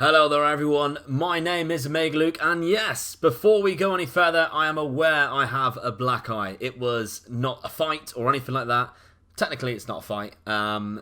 Hello there everyone, my name is Omega Luke, and yes, before we go any further, I am aware I have a black eye. It was not a fight or anything like that. Technically it's not a fight.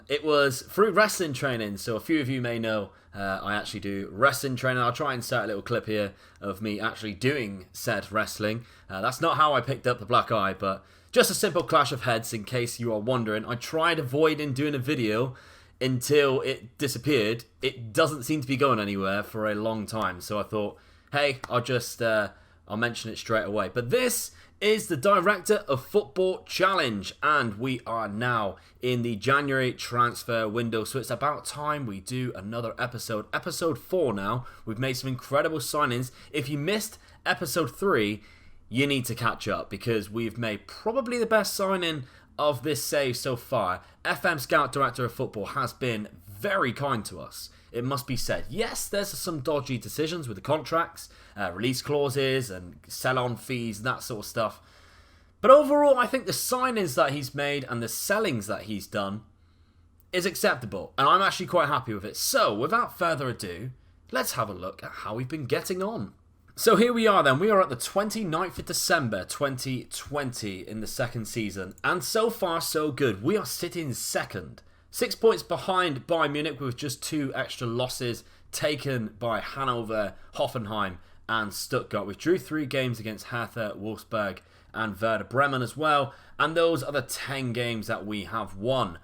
It was through wrestling training, so a few of you may know I actually do wrestling training. I'll try and insert a little clip here of me actually doing said wrestling. That's not how I picked up the black eye, but just a simple clash of heads in case you are wondering. I tried avoiding doing a video until it disappeared. It doesn't seem to be going anywhere for a long time, so I thought, hey, I'll mention it straight away. But this is the Director of Football Challenge, and we are now in the January transfer window, so it's about time we do another episode 4 now. We've made some incredible signings. If you missed episode 3, you need to catch up, because we've made probably the best signing of this save so far. FM Scout Director of Football has been very kind to us, it must be said. Yes, there's some dodgy decisions with the contracts, release clauses and sell-on fees and that sort of stuff. But overall, I think the signings that he's made and the sellings that he's done is acceptable, and I'm actually quite happy with it. So, without further ado, let's have a look at how we've been getting on. So here we are then, we are at the 29th of December 2020 in the second season, and so far so good. We are sitting second, 6 points behind Bayern Munich with just 2 extra losses taken by Hanover, Hoffenheim and Stuttgart. We drew 3 games against Hertha, Wolfsburg and Werder Bremen as well, and those are the 10 games that we have won.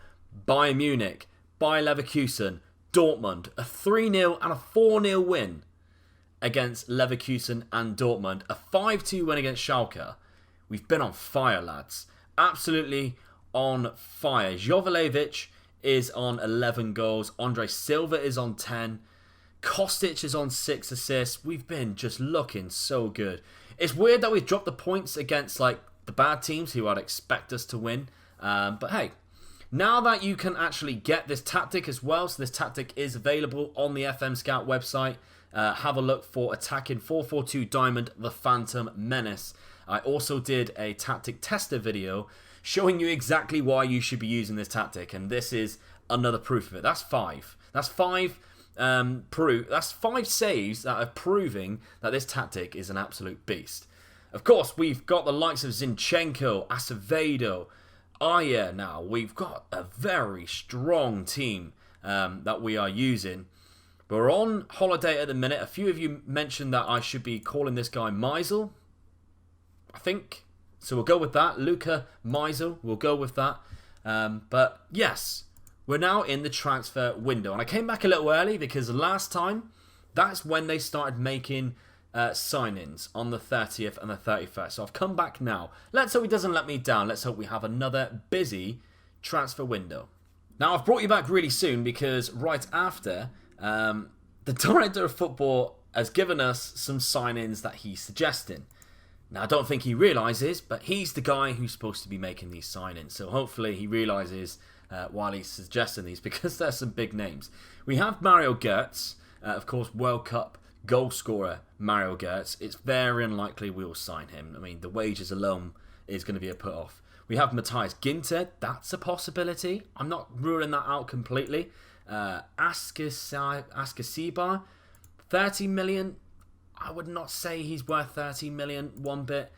Bayern Munich, Bayer Leverkusen, Dortmund, a 3-0 and a 4-0 win against Leverkusen and Dortmund, a 5-2 win against Schalke. We've been on fire, lads. Absolutely on fire. Jovelevic is on 11 goals. Andre Silva is on 10. Kostic is on 6 assists. We've been just looking so good. It's weird that we've dropped the points against like the bad teams who I'd expect us to win. But hey, now that you can actually get this tactic as well, so this tactic is available on the FM Scout website. Have a look for attacking 442 Diamond, the Phantom Menace. I also did a tactic tester video showing you exactly why you should be using this tactic, and this is another proof of it. That's 5. That's 5 That's 5 saves that are proving that this tactic is an absolute beast. Of course, we've got the likes of Zinchenko, Acevedo, Aya now. We've got a very strong team that we are using. We're on holiday at the minute. A few of you mentioned that I should be calling this guy Meisel, I think. So we'll go with that. Luca Meisel, we'll go with that. But yes, we're now in the transfer window. And I came back a little early because last time, that's when they started making signings on the 30th and the 31st. So I've come back now. Let's hope he doesn't let me down. Let's hope we have another busy transfer window. Now I've brought you back really soon because right after, the Director of Football has given us some signings that he's suggesting. Now, I don't think he realises, but he's the guy who's supposed to be making these signings. So hopefully he realises while he's suggesting these, because there's some big names. We have Mario Götze, of course, World Cup goal scorer Mario Götze. It's very unlikely we'll sign him. I mean, the wages alone is going to be a put-off. We have Matthias Ginter. That's a possibility. I'm not ruling that out completely. Askasiba, 30 million. I would not say he's worth 30 million one bit.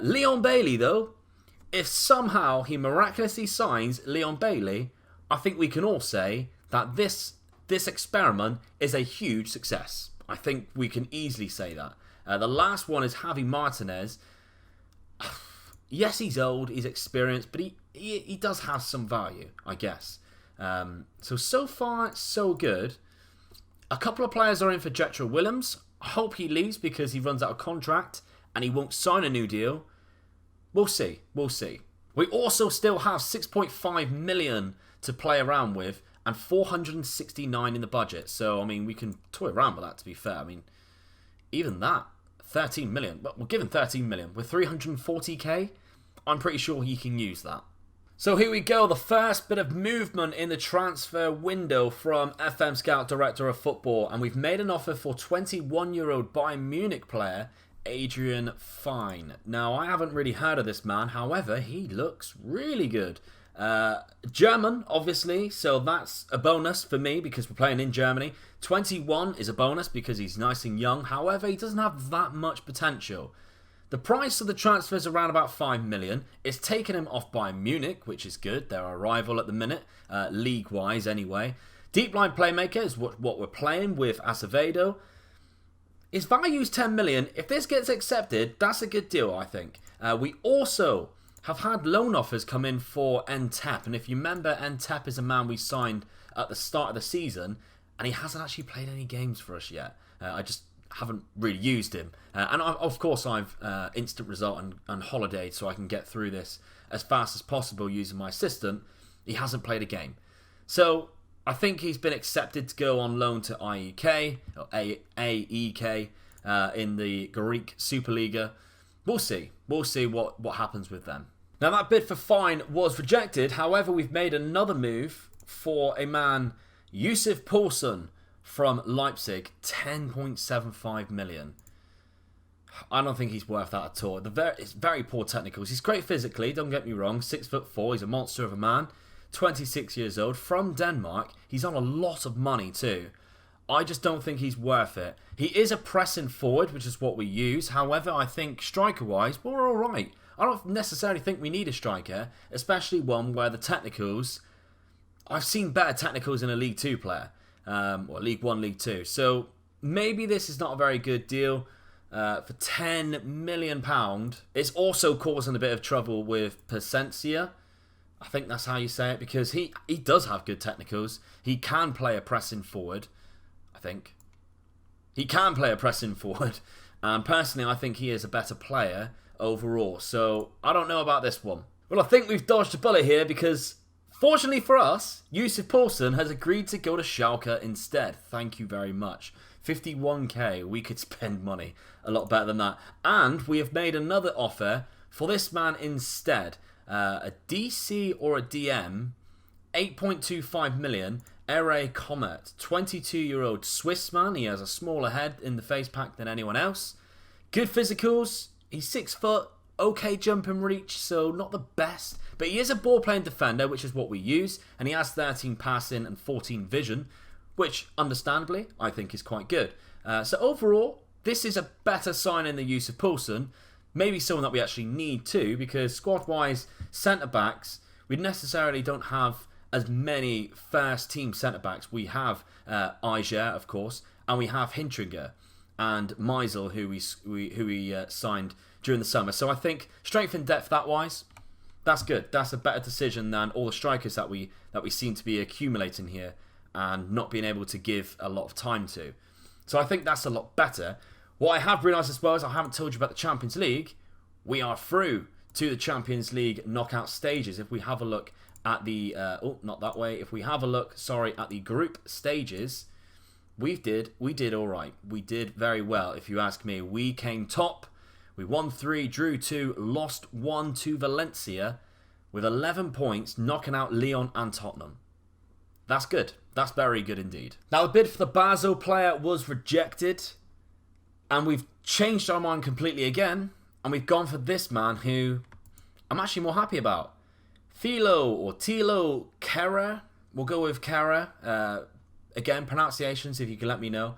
Leon Bailey, though, if somehow he miraculously signs Leon Bailey, I think we can all say that this experiment is a huge success. I think we can easily say that. The last one is Javi Martinez. Yes, he's old, he's experienced, but he does have some value, I guess. So far, so good. A couple of players are in for Jetro Willems. I hope he leaves because he runs out of contract and he won't sign a new deal. We'll see. We also still have 6.5 million to play around with and 469 in the budget. So, I mean, we can toy around with that, to be fair. I mean, even that, 13 million. But we're given 13 million. With 340k, I'm pretty sure he can use that. So here we go, the first bit of movement in the transfer window from FM Scout Director of Football, and we've made an offer for 21-year-old Bayern Munich player Adrian Fine. Now, I haven't really heard of this man, however, he looks really good. German, obviously, so that's a bonus for me because we're playing in Germany. 21 is a bonus because he's nice and young. However, he doesn't have that much potential. The price of the transfer is around about 5 million. It's taken him off Bayern Munich, which is good. They're our rival at the minute, league-wise anyway. Deep line playmaker is what we're playing with Acevedo. His value is 10 million. If this gets accepted, that's a good deal, I think. We also have had loan offers come in for Entep. And if you remember, Entep is a man we signed at the start of the season, and he hasn't actually played any games for us yet. I just haven't really used him. Of course, I've instant result and holiday so I can get through this as fast as possible using my assistant. He hasn't played a game. So I think he's been accepted to go on loan to AEK, or AEK, in the Greek Superliga. We'll see. We'll see what happens with them. Now, that bid for fine was rejected. However, we've made another move for a man, Yusuf Poulsen, from Leipzig, 10.75 million. I don't think he's worth that at all. It's very poor technicals. He's great physically, don't get me wrong. 6'4", he's a monster of a man. 26 years old, from Denmark. He's on a lot of money too. I just don't think he's worth it. He is a pressing forward, which is what we use. However, I think striker-wise, we're alright. I don't necessarily think we need a striker, especially one where the technicals... I've seen better technicals in a League 2 player. Or League 1, League 2. So maybe this is not a very good deal for £10 million. It's also causing a bit of trouble with Persencia. I think that's how you say it, because he does have good technicals. He can play a pressing forward, I think. He can play a pressing forward. And personally, I think he is a better player overall. So I don't know about this one. Well, I think we've dodged a bullet here because, fortunately for us, Yusuf Poulsen has agreed to go to Schalke instead. Thank you very much. 51k, we could spend money a lot better than that. And we have made another offer for this man instead. A DC or a DM, 8.25 million, Ere Comet, 22-year-old Swiss man. He has a smaller head in the face pack than anyone else. Good physicals. He's 6 foot, okay jump and reach, so not the best. But he is a ball-playing defender, which is what we use. And he has 13 passing and 14 vision, which, understandably, I think is quite good. So overall, this is a better signing than Yusuf Poulsen. Maybe someone that we actually need too, because squad-wise, centre-backs, we necessarily don't have as many first-team centre-backs. We have Eiger, of course, and we have Hintringer and Meisel, who we signed during the summer. So I think strength and depth that wise, that's good. That's a better decision than all the strikers that we seem to be accumulating here and not being able to give a lot of time to. So I think that's a lot better. What I have realised as well is I haven't told you about the Champions League. We are through to the Champions League knockout stages. If we have a look at the... not that way. If we have a look, at the group stages, we did all right. We did very well, if you ask me. We came top. We won 3, drew 2, lost 1 to Valencia with 11 points, knocking out Lyon and Tottenham. That's good. That's very good indeed. Now, the bid for the Basel player was rejected. And we've changed our mind completely again. And we've gone for this man who I'm actually more happy about. Thilo Kehrer. We'll go with Kehrer. Again, pronunciations, if you can let me know.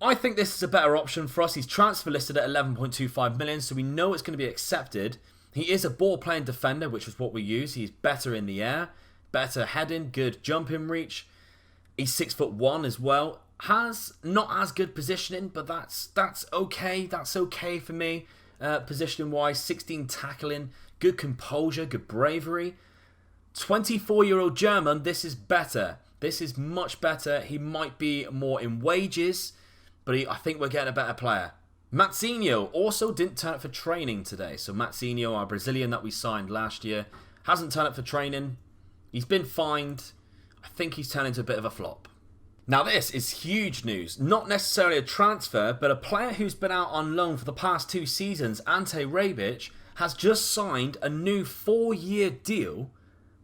I think this is a better option for us. He's transfer listed at 11.25 million, so we know it's going to be accepted. He is a ball-playing defender, which is what we use. He's better in the air, better heading, good jumping reach. He's 6'1" as well. Has not as good positioning, but that's okay. That's okay for me. Positioning-wise, 16 tackling, good composure, good bravery. 24-year-old German, this is better. This is much better. He might be more in wages, but I think we're getting a better player. Matzinho also didn't turn up for training today. So Matzinho, our Brazilian that we signed last year, hasn't turned up for training. He's been fined. I think he's turned into a bit of a flop. Now this is huge news. Not necessarily a transfer, but a player who's been out on loan for the past 2 seasons, Ante Rebic, has just signed a new 4-year deal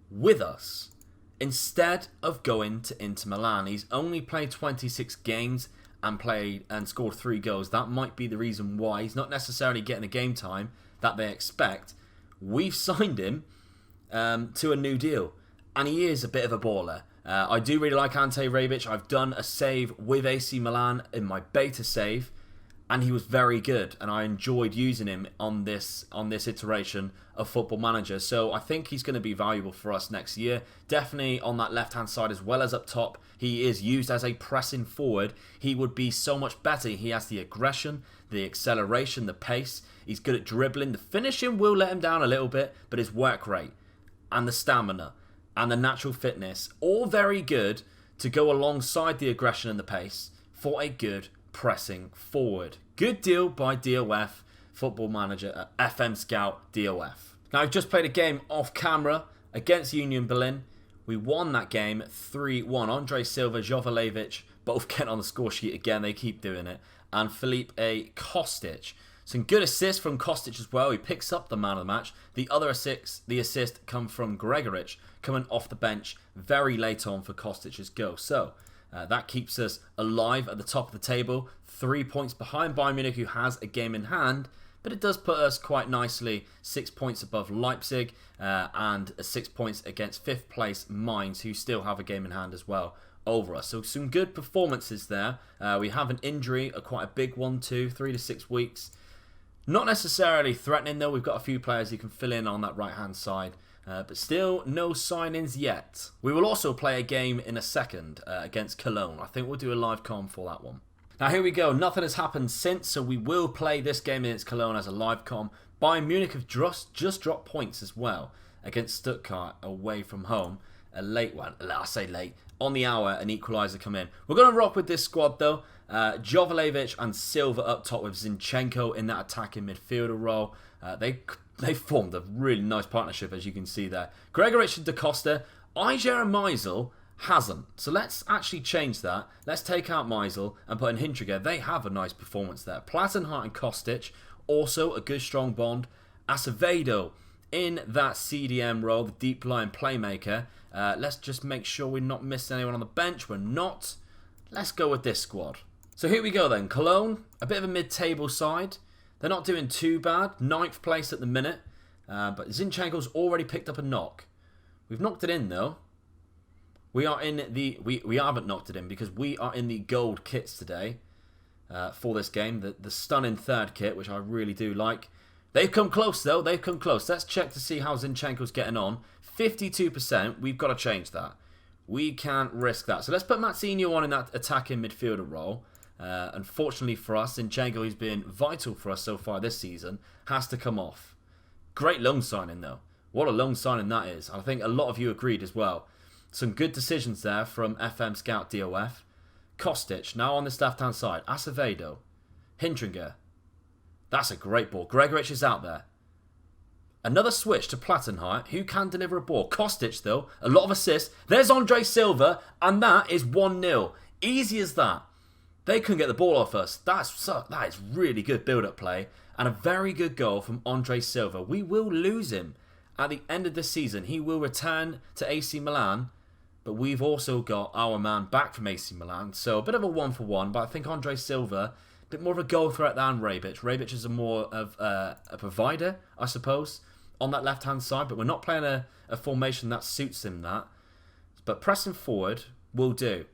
with us instead of going to Inter Milan. He's only played 26 games and scored 3 goals. That might be the reason why he's not necessarily getting the game time that they expect. We've signed him to a new deal. And he is a bit of a baller. I do really like Ante Rebic. I've done a save with AC Milan in my beta save, and he was very good, and I enjoyed using him on this iteration of Football Manager. So I think he's going to be valuable for us next year. Definitely on that left-hand side as well as up top. He is used as a pressing forward. He would be so much better. He has the aggression, the acceleration, the pace. He's good at dribbling. The finishing will let him down a little bit, but his work rate and the stamina and the natural fitness, all very good to go alongside the aggression and the pace for a good pressing forward. Good deal by DOF, Football Manager at FM Scout DOF. Now, I've just played a game off camera against Union Berlin. We won that game 3-1. Andre Silva, Jovalevic, both getting on the score sheet again. They keep doing it. And Felipe Kostic. Some good assists from Kostic as well. He picks up the man of the match. The other assist come from Gregoric, coming off the bench very late on for Kostic's goal. So that keeps us alive at the top of the table. 3 points behind Bayern Munich, who has a game in hand. But it does put us quite nicely 6 points above Leipzig and 6 points against 5th place Mainz, who still have a game in hand as well over us. So some good performances there. We have an injury, quite a big one too, 3 to 6 weeks. Not necessarily threatening though. We've got a few players who can fill in on that right hand side. But still no signings yet. We will also play a game in a second against Cologne. I think we'll do a live comm for that one. Now here we go. Nothing has happened since, so we will play this game against Cologne as a live comm. Bayern Munich have just dropped points as well against Stuttgart away from home. A late one. I say late. On the hour, an equaliser come in. We're going to rock with this squad though. Jovalevic and Silva up top with Zinchenko in that attacking midfielder role. They formed a really nice partnership, as you can see there. Gregoric and Da Costa. Ijer and Meisel hasn't. So let's actually change that. Let's take out Meisel and put in Hintriger. They have a nice performance there. Plattenhardt and Kostic, also a good strong bond. Acevedo in that CDM role, the deep line playmaker. Let's just make sure we're not missing anyone on the bench. We're not. Let's go with this squad. So here we go then. Cologne, a bit of a mid-table side. They're not doing too bad. 9th place at the minute. But Zinchenko's already picked up a knock. We've knocked it in though. We are in the... We haven't knocked it in because we are in the gold kits today for this game. The stunning third kit, which I really do like. They've come close though. They've come close. Let's check to see how Zinchenko's getting on. 52%. We've got to change that. We can't risk that. So let's put Mazzino on in that attacking midfielder role. Unfortunately for us, Zinchenko, who's been vital for us so far this season, has to come off. Great loan signing though. What a loan signing that is. I think a lot of you agreed as well. Some good decisions there from FM Scout DOF. Kostic, now on this left-hand side. Acevedo. Hintriger. That's a great ball. Gregoric is out there. Another switch to Plattenhardt, who can deliver a ball. Kostic, though, a lot of assists. There's Andre Silva, and that is 1-0. Easy as that. They couldn't get the ball off us. That is really good build-up play, and a very good goal from Andre Silva. We will lose him at the end of the season. He will return to AC Milan, but we've also got our man back from AC Milan. So a bit of a 1-for-1, but I think Andre Silva, a bit more of a goal threat than Rebic. Rebic is more of a provider, I suppose, on that left-hand side, but we're not playing a formation that suits him that. But pressing forward will do.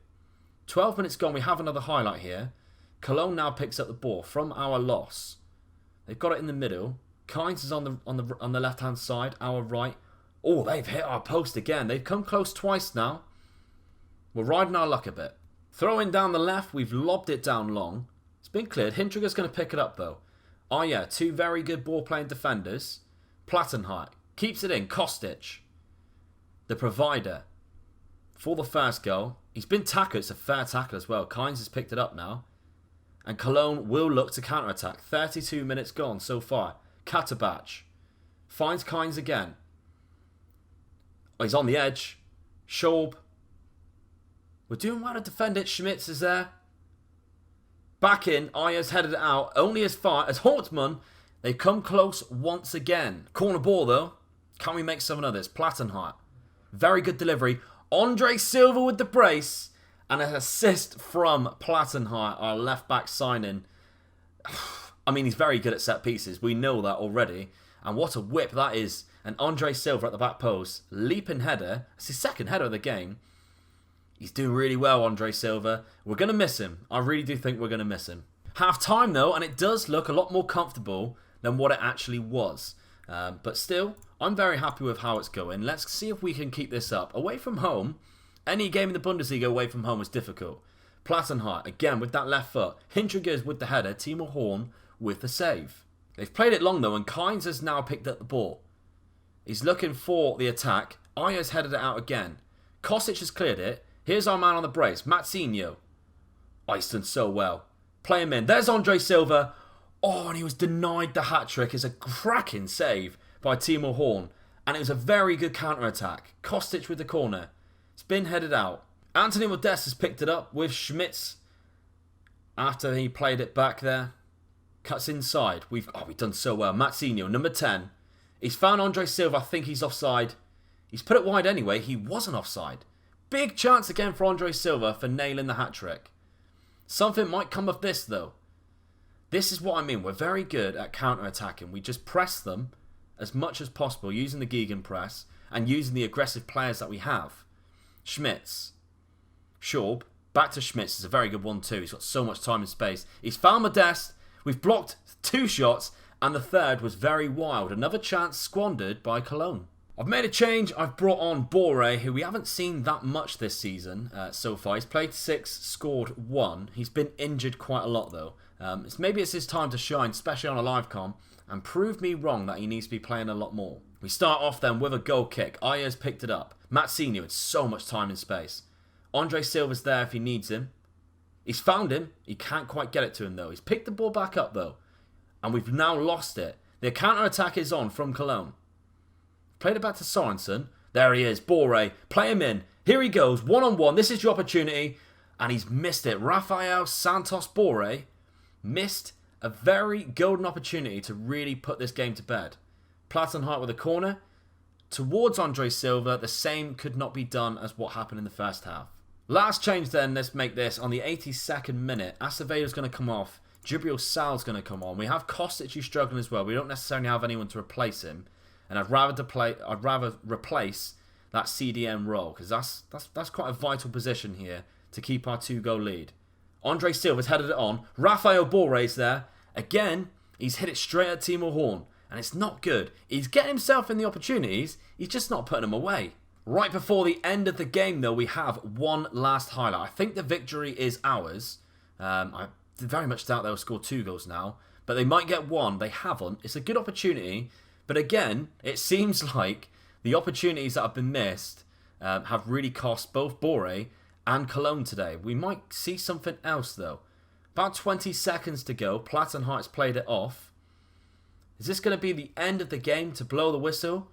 12 minutes gone, we have another highlight here. Cologne now picks up the ball from our loss. They've got it in the middle. Kynes is on the left-hand side, our right. Oh, they've hit our post again. They've come close twice now. We're riding our luck a bit. Throwing down the left, we've lobbed it down long. It's been cleared. Hintriger's going to pick it up though. Oh yeah, two very good ball-playing defenders. Plattenhardt keeps it in. Kostic, the provider for the first goal. He's been tackled. It's a fair tackle as well. Kynes has picked it up now. And Cologne will look to counter-attack. 32 minutes gone so far. Katabach finds Kynes again. Oh, he's on the edge. Schwab. We're doing well to defend it. Schmitz is there. Back in. Ayers headed it out. Only as far as Hortman. They come close once again. Corner ball though. Can we make some of this? Plattenhardt. Very good delivery. Andre Silva with the brace. And an assist from Plattenhardt, our left back signing. I mean, he's very good at set pieces. We know that already. And what a whip that is. And Andre Silva at the back post, leaping header. It's his second header of the game. He's doing really well, Andre Silva. We're going to miss him. I really do think we're going to miss him. Half time though, and it does look a lot more comfortable than what it actually was. But still, I'm very happy with how it's going. Let's see if we can keep this up. Away from home, any game in the Bundesliga away from home is difficult. Plattenhardt, again with that left foot. Hintriges with the header. Timo Horn with the save. They've played it long though, and Kynes has now picked up the ball. He's looking for the attack. Ayer's headed it out again. Kostic has cleared it. Here's our man on the brace, Matsinho. Oh, he's done so well. Play him in. There's Andre Silva. Oh, and he was denied the hat-trick. It's a cracking save by Timo Horn. And it was a very good counter-attack. Kostic with the corner. It's been headed out. Anthony Modeste has picked it up with Schmitz. After he played it back there. Cuts inside. We've done so well. Matsinho, number 10. He's found Andre Silva. I think he's offside. He's put it wide anyway. He wasn't offside. Big chance again for Andre Silva for nailing the hat-trick. Something might come of this though. This is what I mean. We're very good at counter-attacking. We just press them as much as possible using the gegenpress and using the aggressive players that we have. Schmitz. Schorb. Back to Schmitz. It's a very good one too. He's got so much time and space. He's found Modeste. We've blocked 2 shots. And the third was very wild. Another chance squandered by Cologne. I've made a change. I've brought on Boré, who we haven't seen that much this season so far. He's played 6, scored 1. He's been injured quite a lot though. Maybe it's his time to shine, especially on a live com, and prove me wrong that he needs to be playing a lot more. We start off then with a goal kick. Ayer's picked it up. Matsinho had so much time and space. Andre Silva's there if he needs him. He's found him. He can't quite get it to him though. He's picked the ball back up though. And we've now lost it. The counter-attack is on from Cologne. Played it back to Sorensen. There he is. Boré. Play him in. Here he goes. One-on-one. This is your opportunity. And he's missed it. Rafael Santos Boré missed a very golden opportunity to really put this game to bed. Plattenhardt with a corner. Towards Andre Silva. The same could not be done as what happened in the first half. Last change then. Let's make this on the 82nd minute. Acevedo's going to come off. Jibril Sal's going to come on. We have Kostic who's struggling as well. We don't necessarily have anyone to replace him. And I'd rather replace that CDM role because that's quite a vital position here to keep our 2-goal lead. Andre Silva's headed it on. Rafael Borré's there. Again, he's hit it straight at Timo Horn. And it's not good. He's getting himself in the opportunities. He's just not putting them away. Right before the end of the game, though, we have one last highlight. I think the victory is ours. I very much doubt they'll score 2 goals now. But they might get 1. They haven't. It's a good opportunity. But again, it seems like the opportunities that have been missed have really cost both Boré and Cologne today. We might see something else though. About 20 seconds to go. Plattenhardt's played it off. Is this going to be the end of the game to blow the whistle?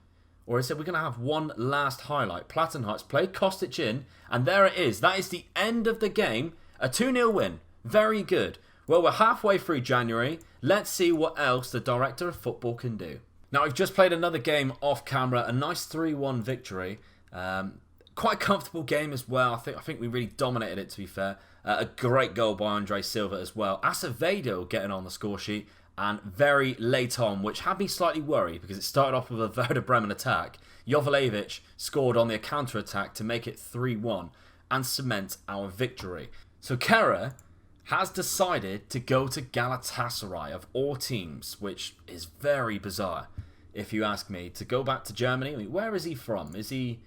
Or is it we're going to have one last highlight? Plattenhardt's played Kostic in. And there it is. That is the end of the game. A 2-0 win. Very good. Well, we're halfway through January. Let's see what else the director of football can do. Now, I've just played another game off camera. A nice 3-1 victory. Quite a comfortable game as well. I think we really dominated it, to be fair. A great goal by Andre Silva as well. Acevedo getting on the score sheet. And very late on, which had me slightly worried because it started off with a Werder Bremen attack. Jovanovic scored on the counter-attack to make it 3-1 and cement our victory. So Kehrer has decided to go to Galatasaray of all teams, which is very bizarre, if you ask me, to go back to Germany. I mean, where is he from? Is he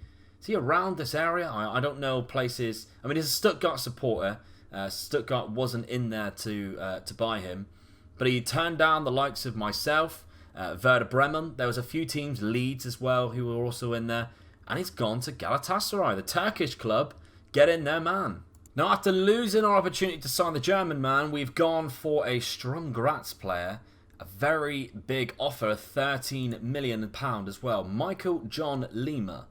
around this area? I don't know places. I mean, he's a Stuttgart supporter. Stuttgart wasn't in there to buy him. But he turned down the likes of myself, Werder Bremen. There was a few teams, Leeds as well, who were also in there. And he's gone to Galatasaray, the Turkish club. Get in there, man. Now, after losing our opportunity to sign the German man, we've gone for a Sturm Graz player. A very big offer, £13 million as well. Michael John Lima.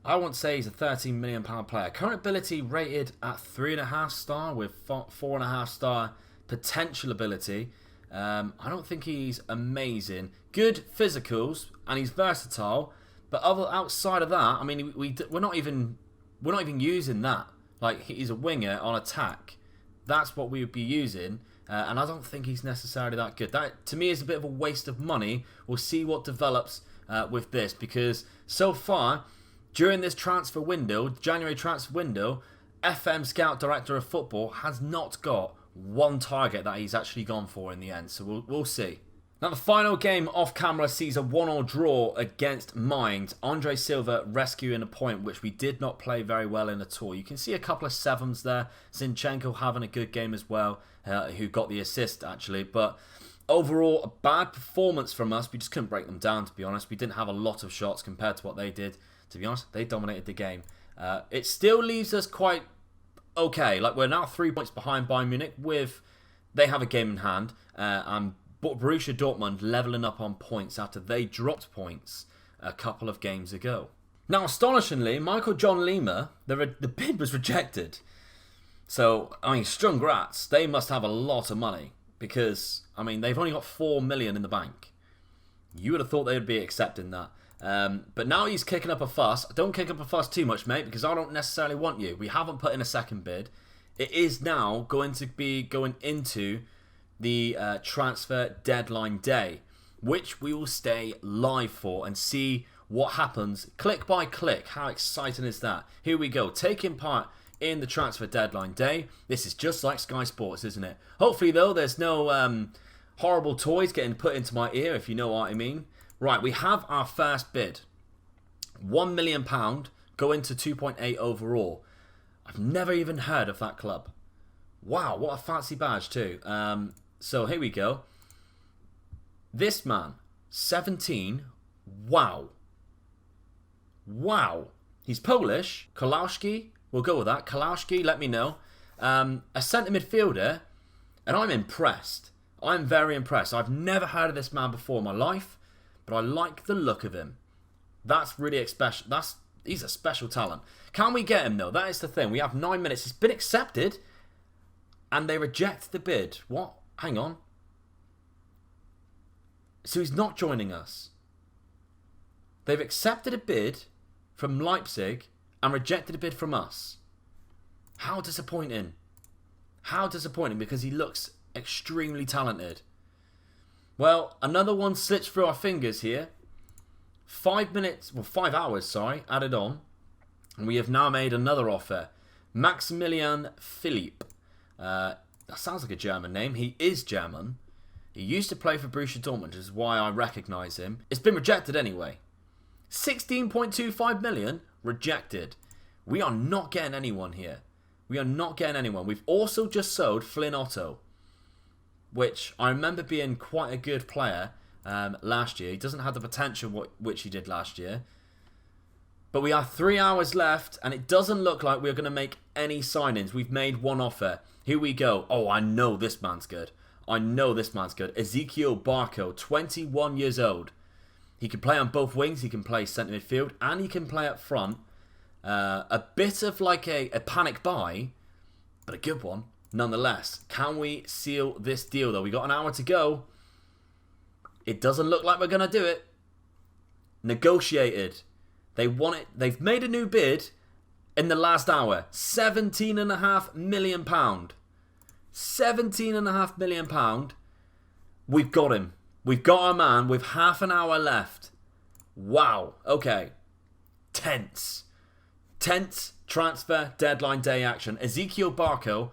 I won't say he's a £13 million player. Current ability rated at 3.5 star with 4.5 star potential ability. I don't think he's amazing. Good physicals and he's versatile. But outside of that, I mean, we're not even using that. Like, he's a winger on attack. That's what we would be using. And I don't think he's necessarily that good. That, to me, is a bit of a waste of money. We'll see what develops with this, because so far, during this transfer window, January transfer window, FM Scout Director of Football has not got one target that he's actually gone for in the end. So we'll see. Now, the final game off camera sees a 1-1 draw against Mainz. Andre Silva rescuing a point, which we did not play very well in at all. You can see a couple of sevens there. Zinchenko having a good game as well, who got the assist, actually. But overall, a bad performance from us. We just couldn't break them down, to be honest. We didn't have a lot of shots compared to what they did. To be honest, they dominated the game. It still leaves us quite okay. Like, we're now 3 points behind Bayern Munich. They have a game in hand. And Borussia Dortmund levelling up on points after they dropped points a couple of games ago. Now, astonishingly, Michael John Lima, the bid was rejected. So, I mean, Strungrats, they must have a lot of money because, I mean, they've only got 4 million in the bank. You would have thought they would be accepting that. But now he's kicking up a fuss. Don't kick up a fuss too much, mate, because I don't necessarily want you. We haven't put in a second bid. It is now going to be going into the transfer deadline day, which we will stay live for and see what happens click by click. How exciting is that? Here we go, taking part in the transfer deadline day. This is just like Sky Sports, isn't it? Hopefully, though, there's no horrible toys getting put into my ear, if you know what I mean. Right, we have our first bid. £1 million going to 2.8 overall. I've never even heard of that club. Wow, what a fancy badge too. So here we go. This man, 17. Wow. Wow. He's Polish. Kolowski. We'll go with that. Kolowski, let me know. A centre midfielder. And I'm impressed. I'm very impressed. I've never heard of this man before in my life. But I like the look of him. That's really special. He's a special talent. Can we get him though? That is the thing. We have 9 minutes. It's been accepted. And they reject the bid. What? Hang on. So he's not joining us. They've accepted a bid from Leipzig and rejected a bid from us. How disappointing. How disappointing, because he looks extremely talented. Well, another one slips through our fingers here. 5 hours, added on. And we have now made another offer. Maximilian Philipp. That sounds like a German name. He is German. He used to play for Borussia Dortmund, which is why I recognise him. It's been rejected anyway. 16.25 million rejected. We are not getting anyone here. We are not getting anyone. We've also just sold Flynn Otto, which I remember being quite a good player last year. He doesn't have the potential which he did last year. But we have 3 hours left, and it doesn't look like we're going to make any signings. We've made one offer. Here we go. Oh, I know this man's good. I know this man's good. Ezekiel Barco, 21 years old. He can play on both wings. He can play centre midfield, and he can play up front. A bit of like a panic buy, but a good one nonetheless. Can we seal this deal, though? We got an hour to go. It doesn't look like we're going to do it. Negotiated. They want it. They've made a new bid in the last hour. £17.5 million. £17.5 million. We've got him. We've got our man with half an hour left. Wow. Okay. Tense transfer deadline day action. Ezekiel Barco.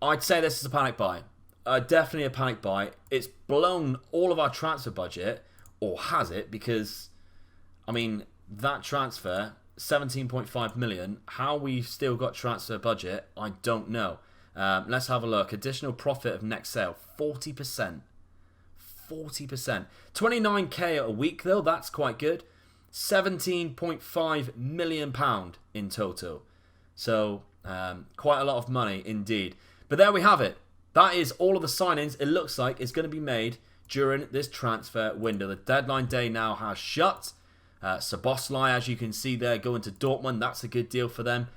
I'd say this is a panic buy. Definitely a panic buy. It's blown all of our transfer budget. Or has it? Because, I mean, that transfer, 17.5 million. How we've still got transfer budget, I don't know. Let's have a look. Additional profit of next sale, 40%. 40%. 29k a week, though. That's quite good. £17.5 million in total. So, quite a lot of money indeed. But there we have it. That is all of the signings it looks like is going to be made during this transfer window. The deadline day now has shut. Szoboszlai, as you can see there, going to Dortmund. That's a good deal for them.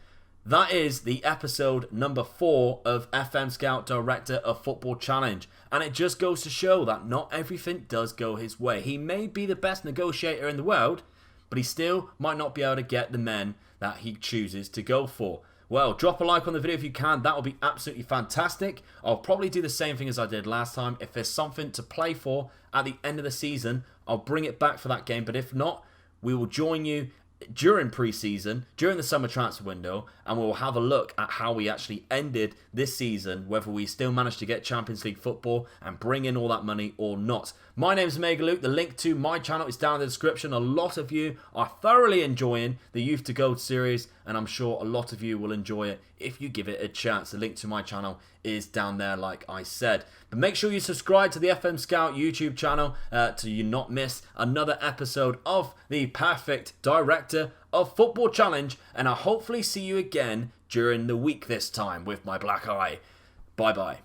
That is the episode number 4 of FM Scout Director of Football Challenge. And it just goes to show that not everything does go his way. He may be the best negotiator in the world, but he still might not be able to get the men that he chooses to go for. Well, drop a like on the video if you can. That would be absolutely fantastic. I'll probably do the same thing as I did last time. If there's something to play for at the end of the season, I'll bring it back for that game. But if not, we will join you during pre-season, during the summer transfer window, and we'll have a look at how we actually ended this season, whether we still managed to get Champions League football and bring in all that money or not. My name's Mega Luke. The link to my channel is down in the description. A lot of you are thoroughly enjoying the Youth to Gold series, and I'm sure a lot of you will enjoy it if you give it a chance. The link to my channel is down there, like I said. But make sure you subscribe to the FM Scout YouTube channel to you not miss another episode of the Perfect Director of Football Challenge, and I'll hopefully see you again during the week this time with my black eye. Bye bye.